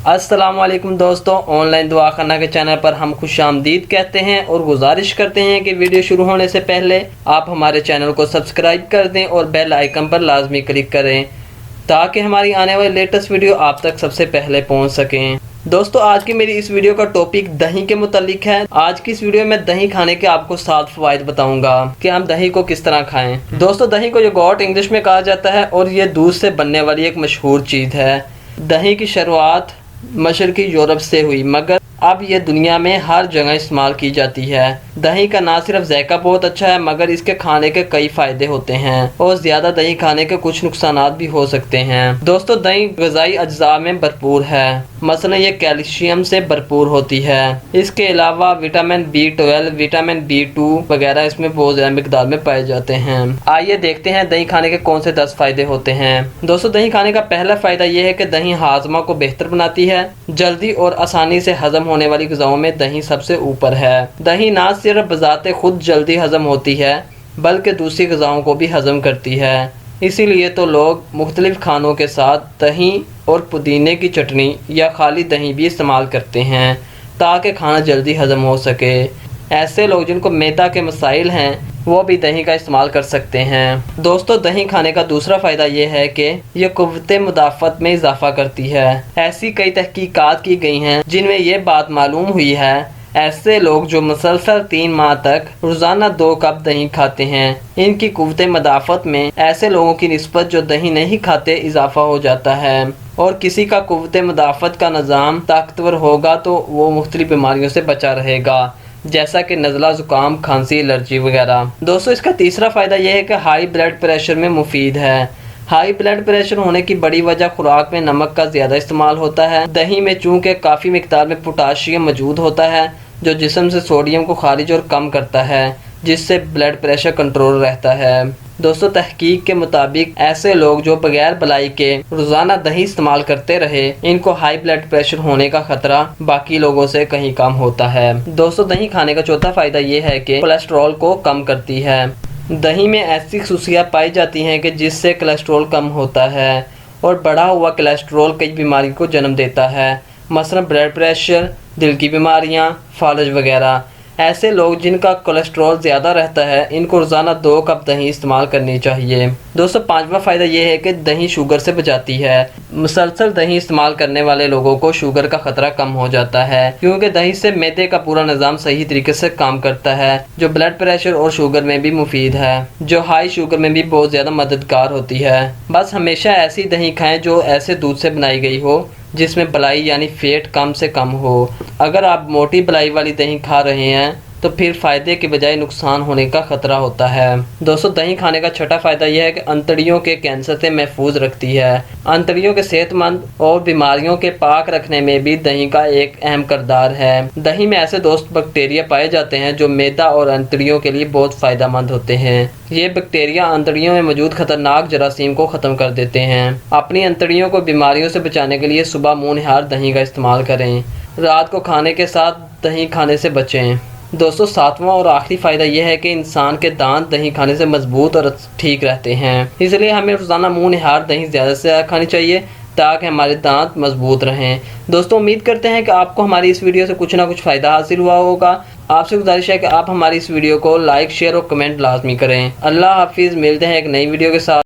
अस्सलाम वालेकुम दोस्तों, ऑनलाइन दुआ खाना के चैनल पर हम खुशामदीद कहते हैं और गुजारिश करते हैं कि वीडियो शुरू होने से पहले आप हमारे चैनल को सब्सक्राइब कर दें और बेल आइकन पर लाजमी क्लिक करें ताकि हमारी आने वाली लेटेस्ट वीडियो आप तक सबसे पहले पहुंच सकें। दोस्तों, आज की मेरी इस वीडियो का टॉपिक दही के मुतालिक है। आज की इस वीडियो में दही खाने के आपको 7 फ़वाइद बताऊंगा कि हम दही को किस तरह खाएं। दोस्तों, दही को योगर्ट इंग्लिश में कहा जाता है और ये दूध से बनने वाली एक मशहूर चीज़ है। दही की शुरुआत मशरकी यूरोप से हुई, मगर अब ये दुनिया में हर जगह इस्तेमाल की जाती है। दही का ना सिर्फ जायका बहुत अच्छा है मगर इसके खाने के कई फ़ायदे होते हैं और ज़्यादा दही खाने के कुछ नुकसानात भी हो सकते हैं। दोस्तों, दही ग़िज़ाई अज्जा में भरपूर है, मसलन ये कैल्शियम से भरपूर होती है। इसके अलावा विटामिन B12, विटामिन B2 वगैरह इसमें बहुत ज़्यादा मिकदार में पाए जाते हैं। आइए देखते हैं दही खाने के कौन से 10 फ़ायदे होते हैं। दोस्तों, दही खाने का पहला फ़ायदा ये है कि दही हाजमा को बेहतर बनाती है। जल्दी और आसानी से हजम होने वाली ग़िज़ाओं में दही सबसे ऊपर है। दही ना सिर्फ बज़ाते खुद जल्दी हजम होती है बल्कि दूसरी ग़िज़ाओं को भी हजम करती है। इसीलिए तो लोग मुख्तलिफ खानों के साथ दही और पुदीने की चटनी या खाली दही भी इस्तेमाल करते हैं ताकि खाना जल्दी हजम हो सके। ऐसे लोग जिनको मैदा के मसाइल हैं वो भी दही का इस्तेमाल कर सकते हैं। दोस्तों, दही खाने का दूसरा फ़ायदा ये है कि यह क़ुव्वत मुदाफ़त में इजाफ़ा करती है। ऐसी कई तहकीकात की गई हैं जिनमें ये बात मालूम हुई है ऐसे लोग जो मुसलसल 3 माह तक रोज़ाना 2 कप दही खाते हैं, इनकी क़ुव्वत मुदाफ़त में ऐसे लोगों की निस्बत जो दही नहीं खाते इजाफ़ा हो जाता है। और किसी का क़ुव्वत मुदाफ़त का निज़ाम ताकतवर होगा तो वो मुख्तलिफ़ बीमारियों से बचा रहेगा, जैसा कि नज़ला, ज़ुकाम, खांसी, एलर्जी वगैरह। दोस्तों, इसका तीसरा फ़ायदा यह है कि हाई ब्लड प्रेशर में मुफीद है। हाई ब्लड प्रेशर होने की बड़ी वजह खुराक में नमक का ज़्यादा इस्तेमाल होता है। दही में चूँकि काफ़ी मिकदार में पोटाशियम मौजूद होता है जो जिस्म से सोडियम को खारिज और कम करता है, जिससे ब्लड प्रेशर कंट्रोल रहता है। दोस्तों, तहकीक के मुताबिक ऐसे लोग जो बगैर बलाई के रोज़ाना दही इस्तेमाल करते रहे, इनको हाई ब्लड प्रेशर होने का खतरा बाकी लोगों से कहीं कम होता है। दोस्तों, दही खाने का चौथा फ़ायदा ये है कि कोलेस्ट्रॉल को कम करती है। दही में ऐसी खुसूसियात पाई जाती हैं कि जिससे कोलेस्ट्रॉल कम होता है और बढ़ा हुआ कोलेस्ट्रॉल कई बीमारियों को जन्म देता है, मसलन ब्लड प्रेशर, दिल की बीमारियां, फालज वगैरह। ऐसे लोग जिनका कोलेस्ट्रॉल ज़्यादा रहता है, इनको रोज़ाना 2 कप दही इस्तेमाल करनी चाहिए। दोस्तों, 5वां फ़ायदा ये है कि दही शुगर से बचाती है। मुसलसल दही इस्तेमाल करने वाले लोगों को शुगर का ख़तरा कम हो जाता है क्योंकि दही से मैदे का पूरा निज़ाम सही तरीके से काम करता है, जो ब्लड प्रेशर और शुगर में भी मुफीद है, जो हाई शुगर में भी बहुत ज़्यादा मददगार होती है। बस हमेशा ऐसी दही खाएँ जो ऐसे दूध से बनाई गई हो जिसमें बलाई यानी फ़ैट कम से कम हो। अगर आप मोटी बलाई वाली दही खा रहे हैं तो फिर फ़ायदे के बजाय नुकसान होने का ख़तरा होता है। दोस्तों, दही खाने का छठा फ़ायदा यह है कि अंतड़ियों के कैंसर से महफूज रखती है। अंतड़ियों के सेहतमंद और बीमारियों के पाक रखने में भी दही का एक अहम किरदार है। दही में ऐसे दोस्त बैक्टीरिया पाए जाते हैं जो मैदा और अंतड़ियों के लिए बहुत फ़ायदेमंद होते हैं। ये बैक्टीरिया अंतड़ियों में मौजूद खतरनाक जरासीम को ख़त्म कर देते हैं। अपनी अंतड़ियों को बीमारियों से बचाने के लिए सुबह मुँह निहार दही का इस्तेमाल करें। रात को खाने के साथ दही खाने से बचें। दोस्तों, 7वां और आखिरी फ़ायदा यह है कि इंसान के दांत दही खाने से मजबूत और ठीक रहते हैं। इसलिए हमें रोज़ाना मुँह निहार दही ज़्यादा से ज़्यादा खानी चाहिए ताकि हमारे दांत मजबूत रहें। दोस्तों, उम्मीद करते हैं कि आपको हमारी इस वीडियो से कुछ ना कुछ फ़ायदा हासिल हुआ होगा। आपसे गुजारिश है कि आप हमारी इस वीडियो को लाइक, शेयर और कमेंट लाजमी करें। अल्लाह हाफिज़। मिलते हैं एक नई वीडियो के साथ।